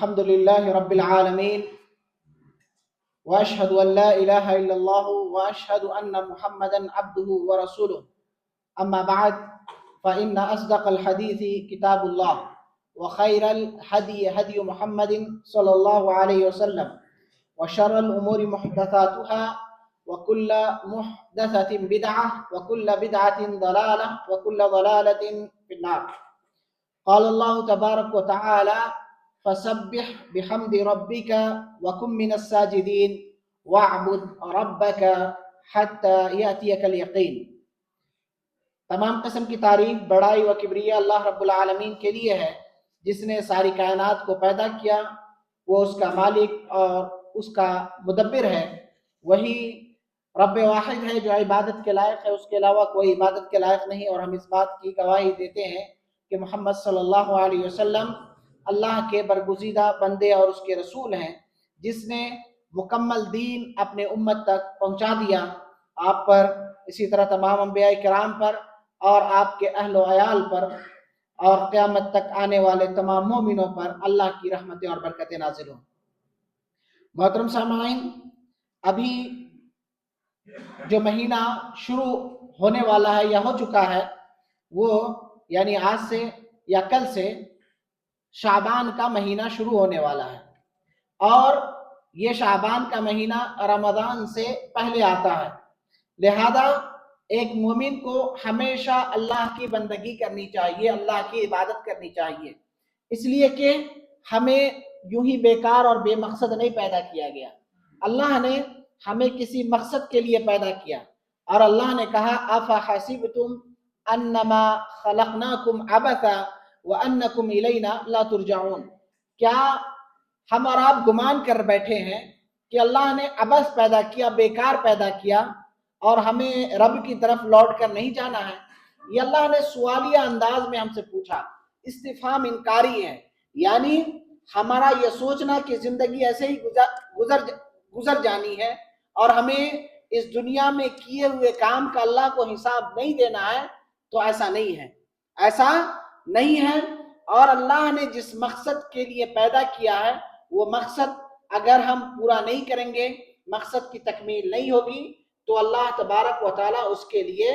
الحمد لله رب العالمين وأشهد أن لا إله إلا الله وأشهد أن محمدا عبده ورسوله. أما بعد فإن أصدق الحديث كتاب الله وخير الهدي هدي محمد صلى الله عليه وسلم وشر الأمور محدثاتها وكل محدثة بدعة وكل بدعة ضلالة وكل ضلالة في النار. قال الله تبارك وتعالى فسبح بحمد ربك وكن من الساجدين واعبد ربك حتى يأتيك اليقين. تمام قسم کی تعریف، بڑائی و کبریاء اللہ رب العالمین کے لیے ہے، جس نے ساری کائنات کو پیدا کیا. وہ اس کا مالک اور اس کا مدبر ہے. وہی رب واحد ہے جو عبادت کے لائق ہے، اس کے علاوہ کوئی عبادت کے لائق نہیں. اور ہم اس بات کی گواہی دیتے ہیں کہ محمد صلی اللہ علیہ وسلم اللہ کے برگزیدہ بندے اور اس کے رسول ہیں، جس نے مکمل دین اپنے امت تک پہنچا دیا. آپ پر، اسی طرح تمام انبیاء کرام پر اور آپ کے اہل و عیال پر اور قیامت تک آنے والے تمام مومنوں پر اللہ کی رحمتیں اور برکتیں نازل ہوں. محترم سامعین، ابھی جو مہینہ شروع ہونے والا ہے یا ہو چکا ہے، وہ یعنی آج سے یا کل سے شعبان کا مہینہ شروع ہونے والا ہے. اور یہ شعبان کا مہینہ رمضان سے پہلے آتا ہے. لہذا ایک مومن کو ہمیشہ اللہ کی بندگی کرنی چاہیے، اللہ کی عبادت کرنی چاہیے، اس لیے کہ ہمیں یوں ہی بیکار اور بے مقصد نہیں پیدا کیا گیا. اللہ نے ہمیں کسی مقصد کے لیے پیدا کیا، اور اللہ نے کہا افحسبتم انما خلقناکم عبثا وانکم الینا لا ترجعون. کیا ہم اور آپ گمان کر بیٹھے ہیں کہ اللہ نے عبث پیدا کیا، بیکار پیدا کیا، اور ہمیں رب کی طرف لوٹ کر نہیں جانا ہے؟ یہ اللہ نے سوالیہ انداز میں ہم سے پوچھا. استفہام انکاری ہے، یعنی ہمارا یہ سوچنا کہ زندگی ایسے ہی گزر جانی ہے اور ہمیں اس دنیا میں کیے ہوئے کام کا اللہ کو حساب نہیں دینا ہے، تو ایسا نہیں ہے. ایسا نہیں ہے. اور اللہ نے جس مقصد کے لیے پیدا کیا ہے، وہ مقصد اگر ہم پورا نہیں کریں گے، مقصد کی تکمیل نہیں ہوگی، تو اللہ تبارک و تعالیٰ اس کے لیے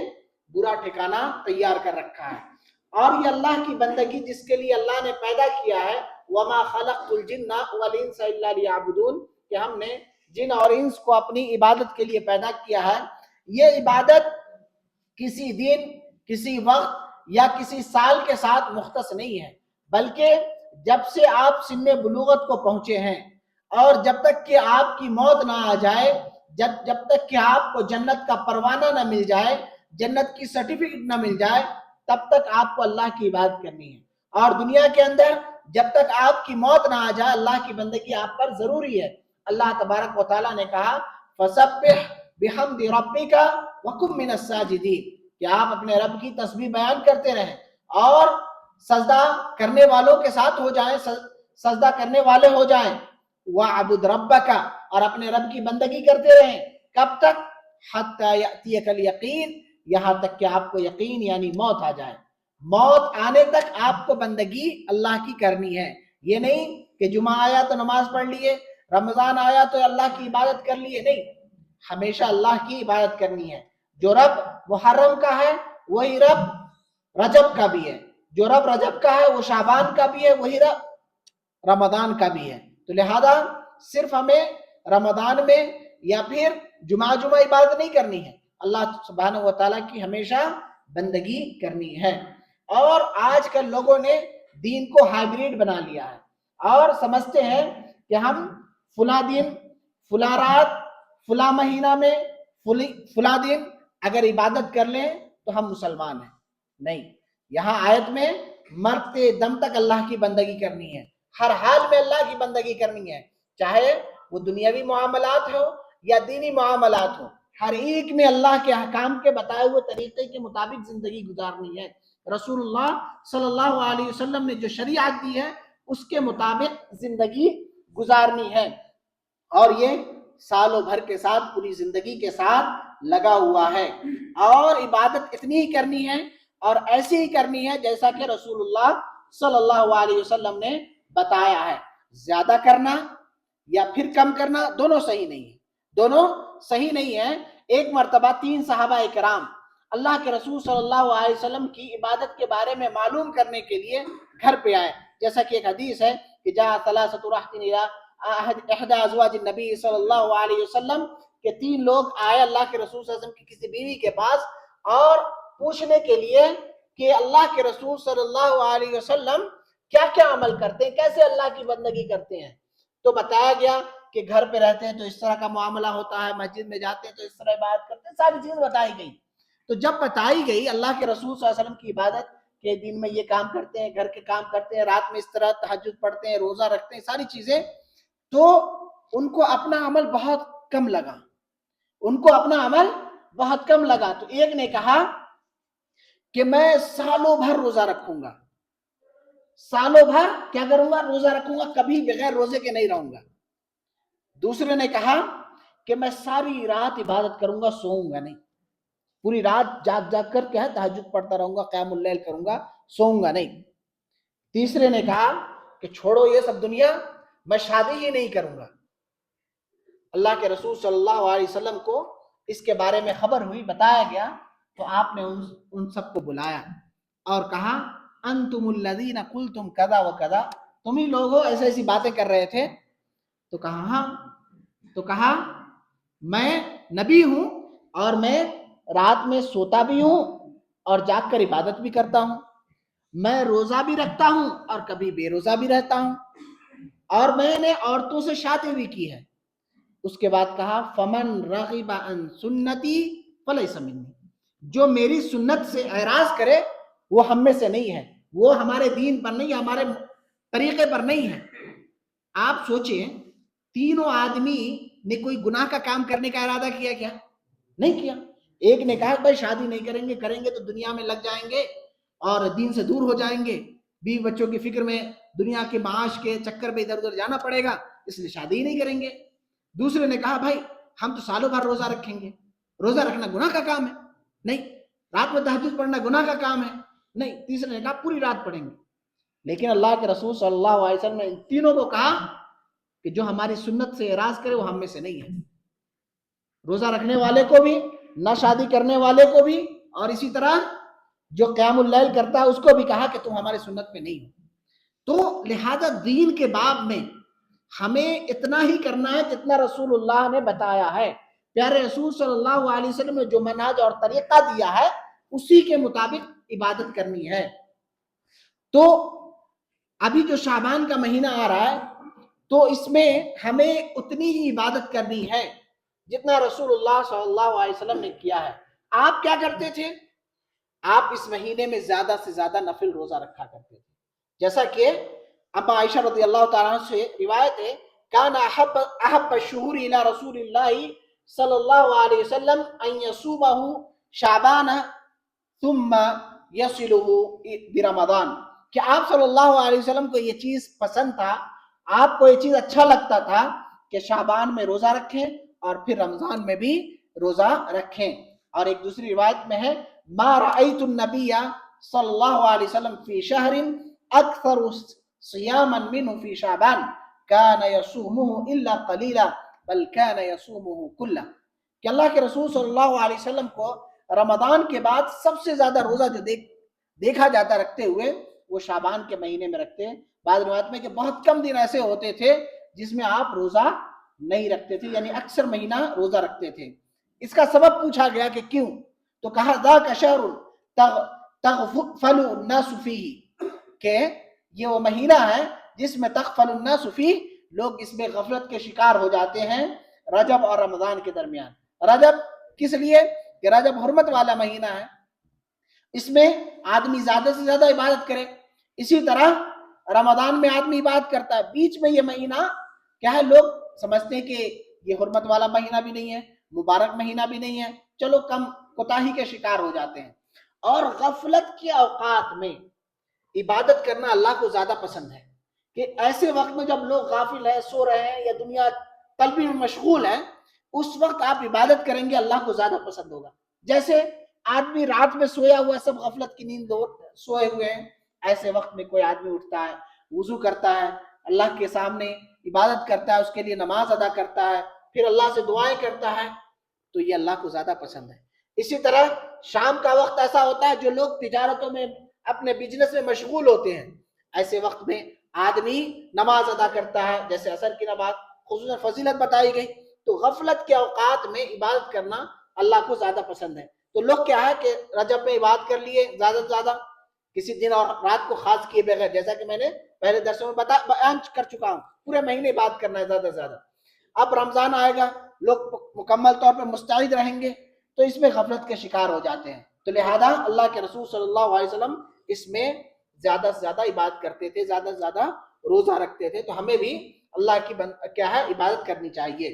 برا ٹھکانہ تیار کر رکھا ہے. اور یہ اللہ کی بندگی جس کے لیے اللہ نے پیدا کیا ہے، وَمَا خَلَقْتُ الْجِنَّ وَالْإِنسَ إِلَّا لِيَعْبُدُونَ، کہ ہم نے جن اور انس کو اپنی عبادت کے لیے پیدا کیا ہے. یہ عبادت کسی دن، کسی وقت یا کسی سال کے ساتھ مختص نہیں ہے، بلکہ جب سے آپ سن بلوغت کو پہنچے ہیں اور جب تک کہ آپ کی موت نہ آ جائے، جب تک کہ آپ کو جنت کا پروانہ نہ مل جائے، جنت کی سرٹیفکیٹ نہ مل جائے، تب تک آپ کو اللہ کی عبادت کرنی ہے. اور دنیا کے اندر جب تک آپ کی موت نہ آ جائے، اللہ کی بندگی آپ پر ضروری ہے. اللہ تبارک و تعالیٰ نے کہا فَسَبِّحْ بِحَمْدِ رَبِّكَ وَكُن مِّنَ السَّاجِدِينَ، کہ آپ اپنے رب کی تسبیح بیان کرتے رہیں اور سجدہ کرنے والوں کے ساتھ ہو جائیں، سجدہ کرنے والے ہو جائیں. وَعْبُدْ رَبَّكَ، اور اپنے رب کی بندگی کرتے رہیں. کب تک؟ حَتَّى يَأْتِيَكَ الْيَقِينَ، یہاں تک کہ آپ کو یقین یعنی موت آ جائے. موت آنے تک آپ کو بندگی اللہ کی کرنی ہے. یہ نہیں کہ جمعہ آیا تو نماز پڑھ لیے، رمضان آیا تو اللہ کی عبادت کر لیے. نہیں، ہمیشہ اللہ کی عبادت کرنی ہے. جو رب محرم کا ہے وہی رب رجب کا بھی ہے، جو رب رجب کا ہے وہ شعبان کا بھی ہے، وہی رب رمضان کا بھی ہے. تو لہذا صرف ہمیں رمضان میں یا پھر جمعہ عبادت نہیں کرنی ہے، اللہ سبحانہ و تعالیٰ کی ہمیشہ بندگی کرنی ہے. اور آج کل لوگوں نے دین کو ہائبریڈ بنا لیا ہے اور سمجھتے ہیں کہ ہم فلاں دن، فلاں رات، فلاں مہینہ میں، فلاں دن اگر عبادت کر لیں تو ہم مسلمان ہیں. نہیں، یہاں آیت میں مرتے دم تک اللہ کی بندگی کرنی ہے، ہر حال میں اللہ کی بندگی کرنی ہے، چاہے وہ دنیاوی معاملات ہو یا دینی معاملات ہو. ہر ایک میں اللہ کے احکام کے بتائے ہوئے طریقے کے مطابق زندگی گزارنی ہے. رسول اللہ صلی اللہ علیہ وسلم نے جو شریعت دی ہے اس کے مطابق زندگی گزارنی ہے. اور یہ سالوں بھر کے ساتھ، پوری زندگی کے ساتھ لگا ہوا ہے. اور عبادت اتنی ہی کرنی ہے اور ایسی ہی کرنی ہے جیسا کہ رسول اللہ صلی اللہ علیہ وسلم نے بتایا ہے. زیادہ کرنا یا پھر کم کرنا دونوں صحیح نہیں ہے، دونوں صحیح نہیں ہے۔ ایک مرتبہ 3 صحابہ کرام اللہ کے رسول صلی اللہ علیہ وسلم کی عبادت کے بارے میں معلوم کرنے کے لیے گھر پہ آئے، جیسا کہ ایک حدیث ہے کہ جاء ثلاثۃ رہط الی احدى ازواج النبی صلی اللہ علیہ وسلم، کہ 3 لوگ آئے اللہ کے رسول صلی اللہ علیہ وسلم کی کسی بیوی کے پاس اور پوچھنے کے لیے کہ اللہ کے رسول صلی اللہ علیہ وسلم کیا کیا عمل کرتے ہیں، کیسے اللہ کی بندگی کرتے ہیں۔ تو بتایا گیا کہ گھر پہ رہتے ہیں تو اس طرح کا معاملہ ہوتا ہے، مسجد میں جاتے ہیں تو اس طرح عبادت کرتے ہیں، ساری چیز بتائی گئی۔ تو جب بتائی گئی اللہ کے رسول صلی اللہ علیہ وسلم کی عبادت کہ دن میں یہ کام کرتے ہیں، گھر کے کام کرتے ہیں، رات میں اس طرح تہجد پڑھتے ہیں، روزہ رکھتے ہیں، ساری چیزیں، تو ان کو اپنا عمل بہت کم لگا، ان کو اپنا عمل بہت کم لگا۔ تو ایک نے کہا کہ میں سالوں بھر روزہ رکھوں گا، سالوں بھر کیا کروں گا، روزہ رکھوں گا، کبھی بغیر روزے کے نہیں رہوں گا۔ دوسرے نے کہا کہ میں ساری رات عبادت کروں گا، سوؤں گا نہیں، پوری رات جاگ جاگ کر کے تہجد پڑھتا رہوں گا، قیام اللیل کروں گا، سوؤں گا نہیں۔ تیسرے نے کہا کہ چھوڑو یہ سب دنیا، میں شادی ہی نہیں کروں گا۔ اللہ کے رسول صلی اللہ علیہ وسلم کو اس کے بارے میں خبر ہوئی، بتایا گیا، تو آپ نے ان سب کو بلایا اور کہا انتم الذین قلتم کذا و کذا، تم ہی لوگ ہو ایسے ایسی باتیں کر رہے تھے۔ تو کہا ہاں، تو کہا میں نبی ہوں اور میں رات میں سوتا بھی ہوں اور جاگ کر عبادت بھی کرتا ہوں، میں روزہ بھی رکھتا ہوں اور کبھی بے روزہ بھی رہتا ہوں، اور میں نے عورتوں سے شادی بھی کی ہے۔ اس کے بعد کہا فمن رغب عن سنتی فلیس منی، جو میری سنت سے اعراض کرے وہ ہم میں سے نہیں ہے، وہ ہمارے دین پر نہیں، ہمارے طریقے پر نہیں ہے۔ آپ سوچیں، تینوں آدمی نے کوئی گناہ کا کام کرنے کا ارادہ کیا کیا؟ نہیں کیا۔ ایک نے کہا بھائی شادی نہیں کریں گے، کریں گے تو دنیا میں لگ جائیں گے اور دین سے دور ہو جائیں گے، بیوی بچوں کی فکر میں دنیا کے معاش کے چکر میں ادھر ادھر جانا پڑے گا، اس لیے شادی ہی نہیں کریں گے۔ دوسرے نے کہا بھائی ہم تو سالوں بھر روزہ رکھیں گے، روزہ رکھنا گناہ کا کام ہے، نہیں۔ رات میں تہجد پڑھنا گناہ کا کام ہے، نہیں۔ تیسرے نے کہا پوری رات پڑھیں گے۔ لیکن اللہ کے رسول صلی اللہ علیہ وسلم نے ان تینوں کو کہا کہ جو ہماری سنت سے اعراض کرے وہ ہم میں سے نہیں ہے، روزہ رکھنے والے کو بھی، نہ شادی کرنے والے کو بھی، اور اسی طرح جو قیام اللیل کرتا ہے اس کو بھی کہا کہ تم ہماری سنت پہ نہیں ہو۔ تو لہذا دین کے باب میں ہمیں اتنا ہی کرنا ہے جتنا رسول اللہ نے بتایا ہے۔ پیارے رسول صلی اللہ علیہ وسلم نے جو منہج اور طریقہ دیا ہے اسی کے مطابق عبادت کرنی ہے۔ تو ابھی جو شعبان کا مہینہ آ رہا ہے تو اس میں ہمیں اتنی ہی عبادت کرنی ہے جتنا رسول اللہ صلی اللہ علیہ وسلم نے کیا ہے۔ آپ کیا کرتے تھے؟ آپ اس مہینے میں زیادہ سے زیادہ نفل روزہ رکھا کرتے تھے، جیسا کہ اما عائشہ رضی اللہ تعالیٰ عنہ سے روایت ہے کان احب الشہور الی رسول اللہ صلی اللہ علیہ وسلم ان یصومہ شعبان ثم یصلہ برمضان، کہ آپ صلی اللہ علیہ وسلم کو یہ چیز پسند تھا، آپ کو یہ چیز اچھا لگتا تھا کہ شعبان میں روزہ رکھیں اور پھر رمضان میں بھی روزہ رکھیں۔ اور ایک دوسری روایت میں ہے ما رأیت النبی صلی اللہ علیہ وسلم فی شہر اکثر صیاما منہ فی شعبان کان یصومہ الا قلیلا بل کان یصومہ کلہ، کہ اللہ کے رسول صلی اللہ علیہ وسلم کو رمضان کے بعد سب سے زیادہ روزہ جو دیکھا جاتا رکھتے ہوئے وہ شعبان کے مہینے میں رکھتے ہیں۔ بعض روایت میں کہ بہت کم دن ایسے ہوتے تھے جس میں آپ روزہ نہیں رکھتے تھے، یعنی اکثر مہینہ روزہ رکھتے تھے۔ اس کا سبب پوچھا گیا کہ کیوں، تو کہا ذاک شہر تغفل الناس فیہ، کہ یہ وہ مہینہ ہے جس میں تغفل الناس فیہ، لوگ اس میں غفلت کے شکار ہو جاتے ہیں رجب اور رمضان کے درمیان۔ رجب کس لیے کہ رجب حرمت والا مہینہ ہے، اس میں آدمی زیادہ سے زیادہ عبادت کرے، اسی طرح رمضان میں آدمی عبادت کرتا ہے۔ بیچ میں یہ مہینہ کیا ہے، لوگ سمجھتے ہیں کہ یہ حرمت والا مہینہ بھی نہیں ہے، مبارک مہینہ بھی نہیں ہے، چلو کم کوتاہی کے شکار ہو جاتے ہیں۔ اور غفلت کے اوقات میں عبادت کرنا اللہ کو زیادہ پسند ہے، کہ ایسے وقت میں جب لوگ غافل ہیں، سو رہے ہیں یا دنیا طلبی میں مشغول ہے، اس وقت آپ عبادت کریں گے اللہ کو زیادہ پسند ہوگا۔ جیسے آدمی رات میں سویا ہوا، سب غفلت کی نیند سوئے ہوئے ہیں، ایسے وقت میں کوئی آدمی اٹھتا ہے، وضو کرتا ہے اللہ کے سامنے عبادت کرتا ہے، اس کے لیے نماز ادا کرتا ہے، پھر اللہ سے دعائیں کرتا ہے، تو یہ اللہ کو زیادہ پسند ہے۔ اسی طرح شام کا وقت ایسا ہوتا ہے جو لوگ تجارتوں میں اپنے بزنس میں مشغول ہوتے ہیں، ایسے وقت میں آدمی نماز ادا کرتا ہے، جیسے عصر کی نماز خصوصاً فضیلت بتائی گئی، تو غفلت کے اوقات میں عبادت کرنا اللہ کو زیادہ پسند ہے۔ تو لوگ کیا ہے کہ رجب میں عبادت کر لیے زیادہ سے زیادہ، کسی دن اور رات کو خاص کیے بغیر، جیسا کہ میں نے پہلے درسوں میں بیان کر چکا ہوں، پورے مہینے بات کرنا ہے زیادہ سے زیادہ۔ اب رمضان آئے گا، لوگ مکمل طور پہ مستعد رہیں گے، تو اس میں غفلت کے شکار ہو جاتے ہیں۔ تو لہذا اللہ کے رسول صلی اللہ علیہ وسلم اس میں زیادہ سے زیادہ عبادت کرتے تھے، زیادہ سے زیادہ روزہ رکھتے تھے۔ تو ہمیں بھی اللہ کی کیا ہے عبادت کرنی چاہیے،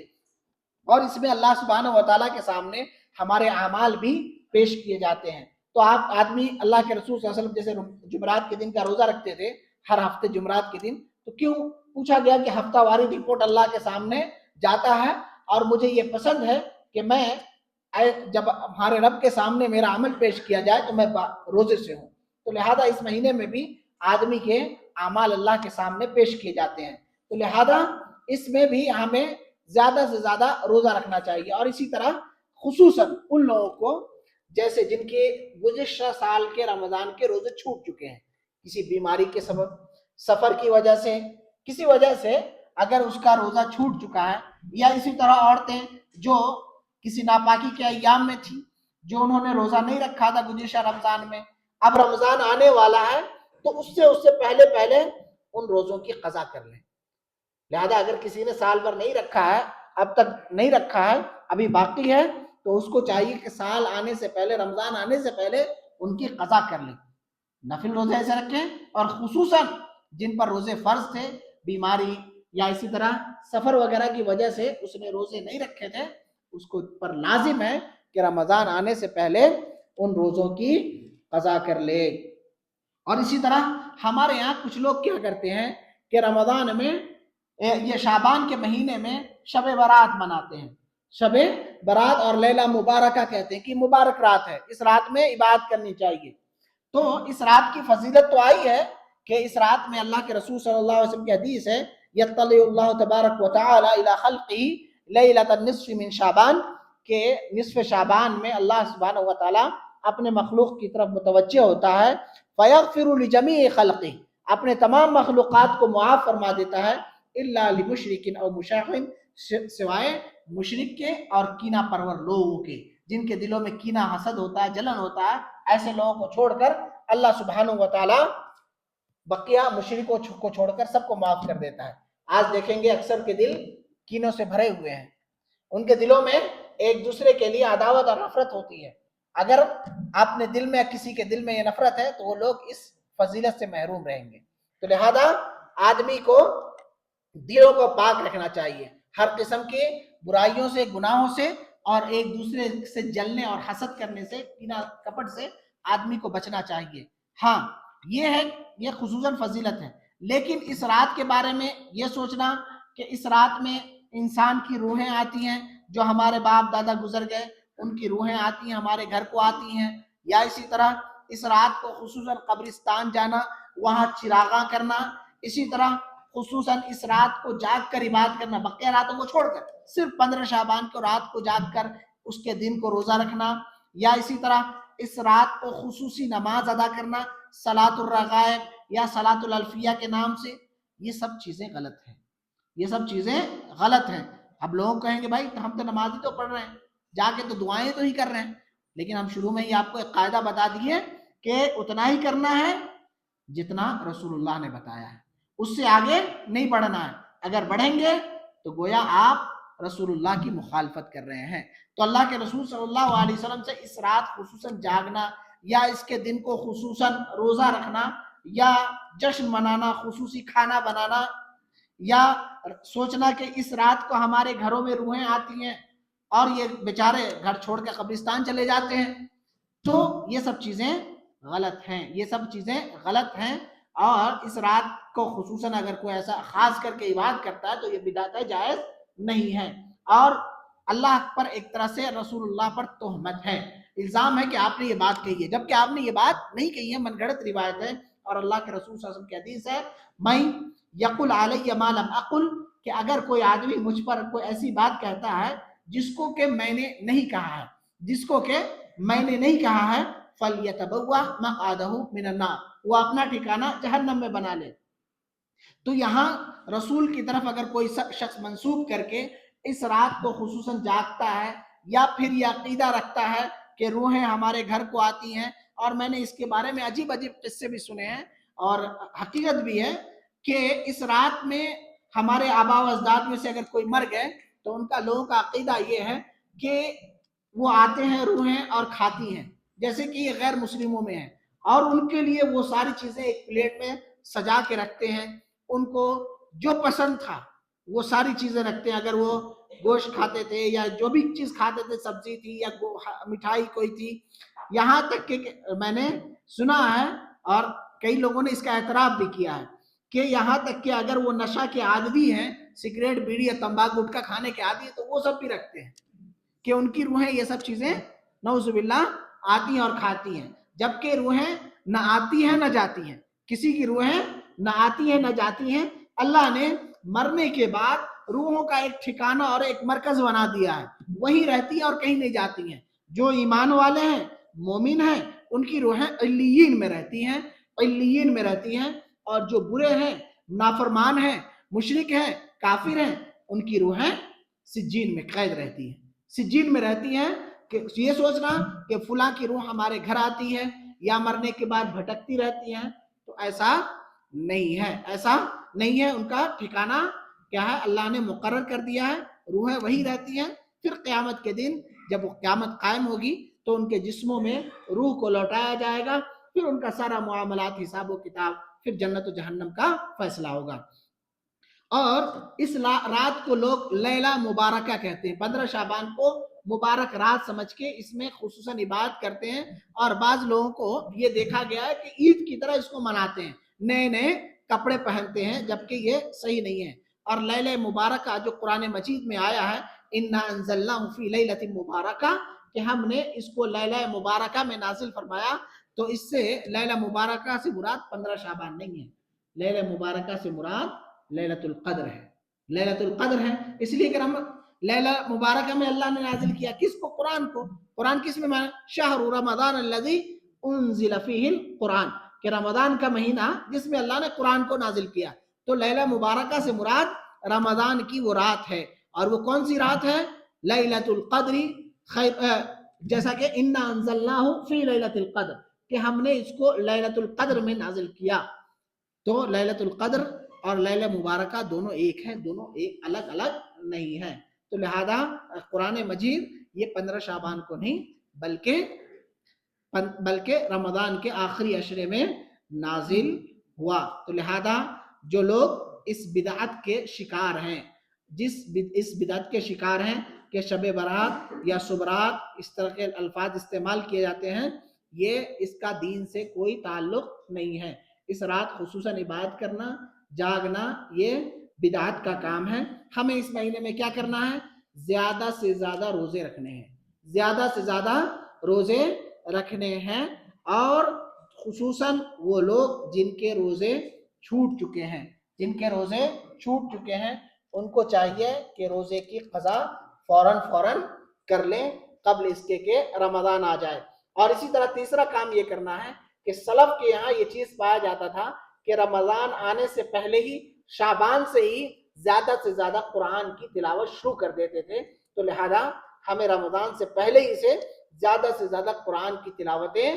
اور اس میں اللہ سبحانہ و تعالیٰ کے سامنے ہمارے اعمال بھی پیش کیے جاتے ہیں۔ تو آپ آدمی اللہ کے رسول صلی اللہ علیہ وسلم جیسے جمعرات کے دن کا روزہ رکھتے تھے، ہر ہفتے جمعرات کے دن، تو کیوں پوچھا گیا کہ ہفتہ واری رپورٹ اللہ کے سامنے جاتا ہے، اور مجھے یہ پسند ہے کہ میں جب ہمارے رب کے سامنے میرا عمل پیش کیا جائے تو میں روزے سے ہوں۔ تو لہذا اس مہینے میں بھی آدمی کے اعمال اللہ کے سامنے پیش کیے جاتے ہیں، تو لہذا اس میں بھی ہمیں زیادہ سے زیادہ روزہ رکھنا چاہیے۔ اور اسی طرح خصوصاً ان لوگوں کو جیسے جن کے گزشتہ سال کے رمضان کے روزے چھوٹ چکے ہیں، کسی بیماری کے سبب، سفر کی وجہ سے، کسی وجہ سے اگر اس کا روزہ چھوٹ چکا ہے، یا اسی طرح عورتیں جو کسی ناپاکی کے ایام میں تھی، جو انہوں نے روزہ نہیں رکھا تھا گزشتہ رمضان میں، اب رمضان آنے والا ہے تو اس سے پہلے ان روزوں کی قضا کر لیں۔ لہذا اگر کسی نے سال بھر نہیں رکھا ہے، اب تک نہیں رکھا ہے، ابھی باقی ہے، تو اس کو چاہیے کہ سال آنے سے پہلے، رمضان آنے سے پہلے ان کی قضا کر لیں، نفل روزے ایسے رکھیں۔ اور خصوصاً جن پر روزے فرض تھے، بیماری یا اسی طرح سفر وغیرہ کی وجہ سے اس نے روزے نہیں رکھے تھے، اس کو پر لازم ہے کہ رمضان آنے سے پہلے ان روزوں کی قضا کر لے۔ اور اسی طرح ہمارے یہاں کچھ لوگ کیا کرتے ہیں کہ رمضان میں، یہ شعبان کے مہینے میں شب برات مناتے ہیں، شب برات اور لیلہ مبارکہ کہتے ہیں کہ مبارک رات ہے، اس رات میں عبادت کرنی چاہیے۔ تو اس رات کی فضیلت تو آئی ہے کہ اس رات میں اللہ کے رسول صلی اللہ علیہ وسلم کی حدیث ہے، یطلع اللہ تبارک و تعالی الی خلقہ لیلۃ النصف من شعبان، کہ نصف شعبان میں اللہ سبحانہ و تعالی اپنے مخلوق کی طرف متوجہ ہوتا ہے، فیغفر لجمیع خلقہ، اپنے تمام مخلوقات کو معاف فرما دیتا ہے، الا لمشرک او مشاحن، سوائے مشرک کے اور کینہ پرور لوگوں کے، جن کے دلوں میں کینہ، حسد ہوتا ہے، جلن ہوتا ہے، ایسے لوگوں کو چھوڑ کر اللہ سبحانہ و تعالی بقیہ مشرکوں کو چھوڑ کر سب کو معاف کر دیتا ہے۔ آج دیکھیں گے اکثر کے دل کینوں سے بھرے ہوئے ہیں، ان کے دلوں میں ایک دوسرے کے لیے عداوت اور نفرت ہوتی ہے۔ اگر آپ نے دل میں، کسی کے دل میں یہ نفرت ہے تو وہ لوگ اس فضیلت سے محروم رہیں گے۔ تو لہذا آدمی کو دلوں کو پاک رکھنا چاہیے، ہر قسم کے برائیوں سے، گناہوں سے، اور ایک دوسرے سے جلنے اور حسد کرنے سے، کینہ کپٹ سے آدمی کو بچنا چاہیے۔ ہاں یہ ہے، یہ خصوصاً فضیلت ہے، لیکن اس رات کے بارے میں یہ سوچنا کہ اس رات میں انسان کی روحیں آتی ہیں، جو ہمارے باپ دادا گزر گئے ان کی روحیں آتی ہیں، ہمارے گھر کو آتی ہیں، یا اسی طرح اس رات کو خصوصاً قبرستان جانا، وہاں چراغاں کرنا، اسی طرح خصوصاً اس رات کو جاگ کر عبادت کرنا، بقیہ راتوں کو چھوڑ کر صرف 15 شعبان کو رات کو جاگ کر اس کے دن کو روزہ رکھنا، یا اسی طرح اس رات کو خصوصی نماز ادا کرنا، صلاۃ الرغائب یا صلاۃ الالفیہ کے نام سے، یہ سب چیزیں غلط ہیں، یہ سب چیزیں غلط ہیں۔ اب لوگ کہیں گے بھائی ہم تو نماز ہی تو پڑھ رہے ہیں، جا کے تو دعائیں تو ہی کر رہے ہیں، لیکن ہم شروع میں ہی آپ کو ایک قاعدہ بتا دیے کہ اتنا ہی کرنا ہے جتنا رسول اللہ نے بتایا ہے، اس سے آگے نہیں بڑھنا ہے۔ اگر بڑھیں گے تو گویا آپ رسول اللہ کی مخالفت کر رہے ہیں۔ تو اللہ کے رسول صلی اللہ علیہ وسلم سے اس رات خصوصاً جاگنا، یا اس کے دن کو خصوصاً روزہ رکھنا، یا جشن منانا، خصوصی کھانا بنانا، یا سوچنا کہ اس رات کو ہمارے گھروں میں روحیں آتی ہیں اور یہ بیچارے گھر چھوڑ کے قبرستان چلے جاتے ہیں، تو یہ سب چیزیں غلط ہیں، یہ سب چیزیں غلط ہیں۔ اور اس رات کو خصوصاً اگر کوئی ایسا خاص کر کے عبادت کرتا ہے تو یہ بدعت ہے، جائز نہیں ہے، اور اللہ پر ایک طرح سے رسول اللہ پر تہمت ہے، الزام ہے کہ آپ نے یہ بات کہی ہے، جبکہ آپ نے یہ بات نہیں کہی ہے، من گھڑت روایت ہے، اور اللہ کے رسول صلی اللہ علیہ وسلم کی حدیث ہے، میں یقل علیہ ما لم اقل، کہ اگر کوئی آدمی مجھ پر کوئی ایسی بات کہتا ہے جس کو کہ میں نے نہیں کہا ہے، جس کو کہ میں نے نہیں کہا ہے، فَلْيَتَبَوَّأْ مَقْعَدَهُ مِنَ النَّارِ، وہ اپنا ٹھکانہ جہنم میں بنا لے۔ تو یہاں رسول کی طرف اگر کوئی شخص منسوب کر کے اس رات کو خصوصاً جاگتا ہے، یا پھر یہ عقیدہ رکھتا ہے کہ روحیں ہمارے گھر کو آتی ہیں، اور میں نے اس کے بارے میں عجیب عجیب قصے بھی سنے ہیں، اور حقیقت بھی ہے کہ اس رات میں ہمارے آباء و اجداد میں سے اگر کوئی مر گئے تو ان کا لوگوں کا عقیدہ یہ ہے کہ وہ آتے ہیں روحیں اور کھاتی ہیں، جیسے کہ یہ غیر مسلموں میں ہے، اور ان کے لیے وہ ساری چیزیں ایک پلیٹ میں سجا کے رکھتے ہیں، ان کو جو پسند تھا وہ ساری چیزیں رکھتے ہیں، اگر وہ گوشت کھاتے تھے یا جو بھی چیز کھاتے تھے، سبزی تھی یا مٹھائی کوئی تھی، یہاں تک کہ میں نے سنا ہے اور کئی لوگوں نے اس کا اعتراف بھی کیا ہے کہ یہاں تک کہ اگر وہ نشہ کے عادی ہیں، سگریٹ بیڑی یا تمباکو گٹکا کھانے کے عادی ہیں، تو وہ سب بھی رکھتے ہیں کہ ان کی روحیں یہ سب چیزیں نعوذ باللہ آتی ہیں اور کھاتی ہیں، جبکہ روحیں نہ آتی ہیں نہ جاتی ہیں، کسی کی روحیں نہ آتی ہیں نہ جاتی ہیں۔ اللہ نے مرنے کے بعد روحوں کا ایک ٹھکانہ اور ایک مرکز بنا دیا ہے، وہی رہتی ہیں اور کہیں نہیں جاتی ہیں۔ جو ایمان والے ہیں، مومن ہیں، ان کی روحیں علیین میں رہتی ہیں، علیین میں رہتی ہیں، اور جو برے ہیں، نافرمان ہیں، مشرک ہیں، کافر ہیں، ان کی روحیں سجین میں قید رہتی ہیں، سجین میں رہتی ہیں۔ کہ یہ سوچنا کہ فلاں کی روح ہمارے گھر آتی ہے یا مرنے کے بعد بھٹکتی رہتی ہیں، تو ایسا نہیں ہے، ایسا نہیں ہے۔ ان کا ٹھکانہ کیا ہے؟ اللہ نے مقرر کر دیا ہے، روحیں وہی رہتی ہیں۔ پھر قیامت کے دن جب وہ قیامت قائم ہوگی تو ان کے جسموں میں روح کو لوٹایا جائے گا، پھر ان کا سارا معاملات، حساب و کتاب، پھر جنت و جہنم کا فیصلہ ہوگا۔ اور اس رات کو لوگ لیلہ مبارکہ کہتے ہیں، 15 شعبان کو مبارک رات سمجھ کے اس میں خصوصاً عبادت کرتے ہیں، اور بعض لوگوں کو یہ دیکھا گیا ہے کہ عید کی طرح اس کو مناتے ہیں، نئے نئے کپڑے پہنتے ہیں، جبکہ یہ صحیح نہیں ہے۔ اور لیلہ مبارکہ جو قرآن مجید میں آیا ہے، انا انزلناہ فی لیلۃ مبارکہ، کہ ہم نے اس کو لیلہ مبارکہ میں نازل فرمایا، تو اس سے لیلہ مبارکہ سے مراد 15 شعبان نہیں ہے، لیلہ مبارکہ سے مراد لیلۃ القدر ہے، لیلۃ القدر ہے۔ اس لیے کہ ہم لیلہ مبارکہ میں اللہ نے نازل کیا کس کو؟ قرآن کو۔ قرآن کس میں مانا؟ شہر رمضان الذی انزل فیہ القرآن، کہ رمضان کا مہینہ جس میں اللہ نے قرآن کو نازل کیا، تو لیلہ مبارکہ سے مراد رمضان کی وہ رات ہے، اور وہ کون سی رات ہے؟ لیلۃ القدر، جیسا کہ انا انزلناہ فی لیلۃ القدر، کہ ہم نے اس کو لیلۃ القدر میں نازل کیا۔ تو لیلۃ القدر اور لیلہ مبارکہ دونوں ایک ہیں، دونوں ایک الگ الگ نہیں ہیں۔ تو لہذا قرآن مجید یہ 15 شعبان کو نہیں بلکہ رمضان کے آخری عشرے میں نازل ہوا۔ تو لہذا جو لوگ اس بدعت کے شکار ہیں، اس بدعت کے شکار ہیں کہ شب برات یا صبرات اس طرح کے الفاظ استعمال کیے جاتے ہیں، یہ اس کا دین سے کوئی تعلق نہیں ہے۔ اس رات خصوصاً عبادت کرنا، جاگنا، یہ بدعت کا کام ہے۔ ہمیں اس مہینے میں کیا کرنا ہے؟ زیادہ سے زیادہ روزے رکھنے ہیں، زیادہ سے زیادہ روزے رکھنے ہیں، اور خصوصاً وہ لوگ جن کے روزے چھوٹ چکے ہیں، جن کے روزے چھوٹ چکے ہیں، ان کو چاہیے کہ روزے کی قضا فوراً کر لیں قبل اس کے کہ رمضان آ جائے۔ اور اسی طرح تیسرا کام یہ کرنا ہے کہ سلف کے یہاں یہ چیز پایا جاتا تھا کہ رمضان آنے سے پہلے ہی، شعبان سے ہی زیادہ سے زیادہ قرآن کی تلاوت شروع کر دیتے تھے۔ تو لہذا ہمیں رمضان سے پہلے ہی سے زیادہ سے زیادہ قرآن کی تلاوتیں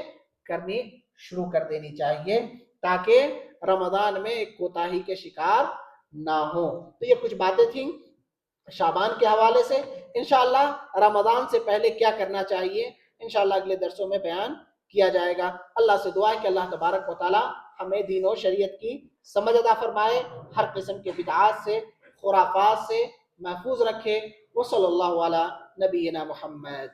کرنی شروع کر دینی چاہیے، تاکہ رمضان میں ایک کوتاہی کے شکار نہ ہو۔ تو یہ کچھ باتیں تھیں شعبان کے حوالے سے۔ انشاءاللہ رمضان سے پہلے کیا کرنا چاہیے، انشاءاللہ اگلے درسوں میں بیان کیا جائے گا۔ اللہ سے دعا ہے کہ اللہ تبارک و تعالی ہمیں دین و شریعت کی سمجھ عطا فرمائے، ہر قسم کے بدعات سے، خرافات سے محفوظ رکھے۔ وصلی اللہ علی نبینا محمد۔